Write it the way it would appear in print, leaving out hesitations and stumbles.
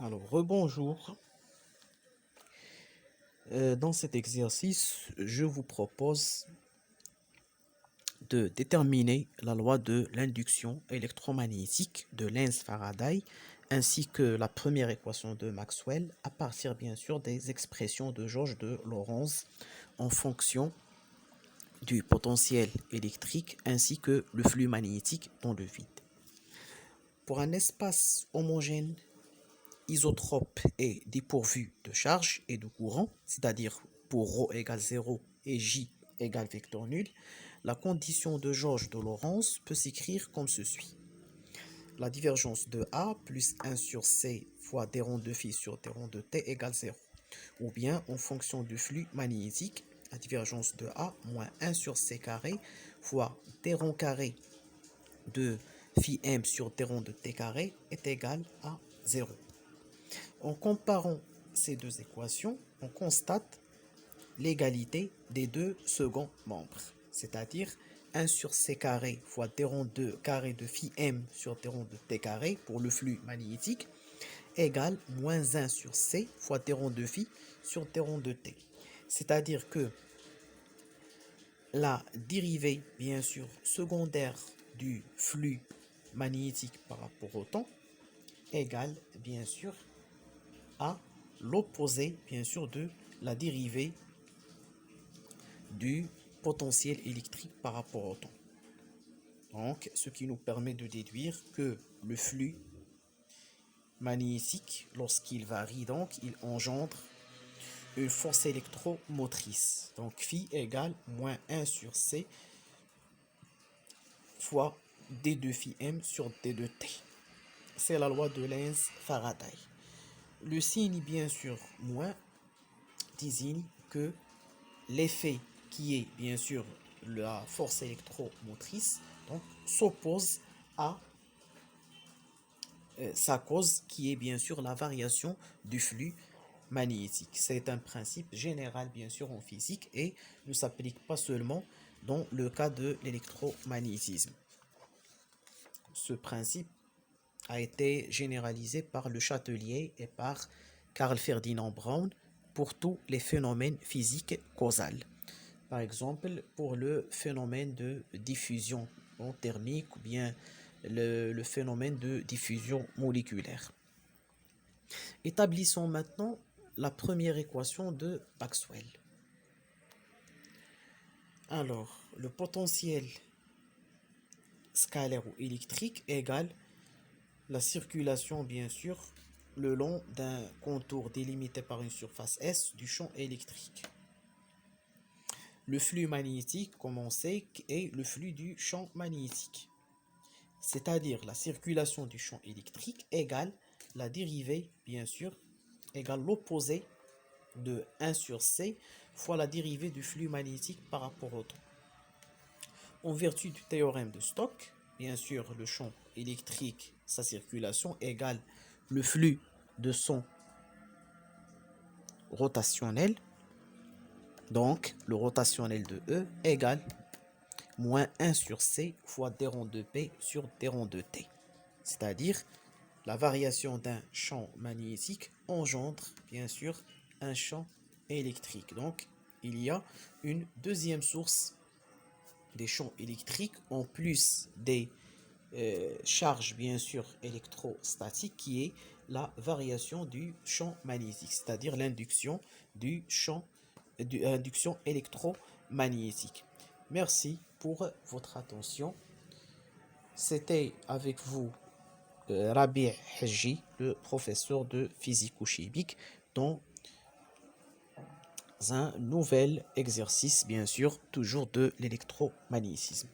Alors, rebonjour. Dans cet exercice, je vous propose de déterminer la loi de l'induction électromagnétique de Lenz-Faraday ainsi que la première équation de Maxwell à partir bien sûr des expressions de Georges de Lorentz en fonction du potentiel électrique ainsi que le flux magnétique dans le vide. Pour un espace homogène isotrope et dépourvu de charge et de courant, c'est-à-dire pour ρ égale 0 et J égale vecteur nul, la condition de Georges de Lorentz peut s'écrire comme ceci. La divergence de A plus 1 sur C fois d rond de phi sur d rond de t égale 0. Ou bien en fonction du flux magnétique, la divergence de A moins 1 sur C carré fois d rond carré de phi m sur d rond de t carré est égal à 0. En comparant ces deux équations, on constate l'égalité des deux seconds membres, c'est-à-dire 1 sur c carré fois d rond de carré de phi m sur d rond de t carré pour le flux magnétique égale moins 1 sur c fois d rond de phi sur d rond de t. C'est-à-dire que la dérivée, bien sûr, secondaire du flux magnétique par rapport au temps égale, bien sûr, à l'opposé, bien sûr, de la dérivée du potentiel électrique par rapport au temps. Donc, ce qui nous permet de déduire que le flux magnétique, lorsqu'il varie, donc, il engendre une force électromotrice. Donc, phi égale moins 1 sur C fois d de phi m sur d de t. C'est la loi de Lenz-Faraday. Le signe, bien sûr, moins, désigne que l'effet qui est bien sûr la force électromotrice donc s'oppose à sa cause qui est bien sûr la variation du flux magnétique. C'est un principe général bien sûr en physique et ne s'applique pas seulement dans le cas de l'électromagnétisme. Ce principe a été généralisé par Le Chatelier et par Carl Ferdinand Braun pour tous les phénomènes physiques causals. Par exemple, pour le phénomène de diffusion thermique ou bien le phénomène de diffusion moléculaire. Établissons maintenant la première équation de Maxwell. Alors, le potentiel scalaire ou électrique égale la circulation, bien sûr, le long d'un contour délimité par une surface S du champ électrique. Le flux magnétique, comme on sait, est le flux du champ magnétique. C'est-à-dire la circulation du champ électrique égale la dérivée, bien sûr, égale l'opposé de 1 sur C fois la dérivée du flux magnétique par rapport au temps. En vertu du théorème de Stokes, bien sûr, le champ électrique, sa circulation égale le flux de son rotationnel. Donc, le rotationnel de E égale moins 1 sur C fois d rond de P sur d rond de T. C'est-à-dire, la variation d'un champ magnétique engendre, bien sûr, un champ électrique. Donc, il y a une deuxième source des champs électriques en plus des charges, bien sûr, électrostatiques, qui est la variation du champ magnétique, c'est-à-dire l'induction du champ induction électromagnétique. Merci pour votre attention. C'était avec vous Rabi Haji, le professeur de physico-chimique, dans un nouvel exercice, bien sûr, toujours de l'électromagnétisme.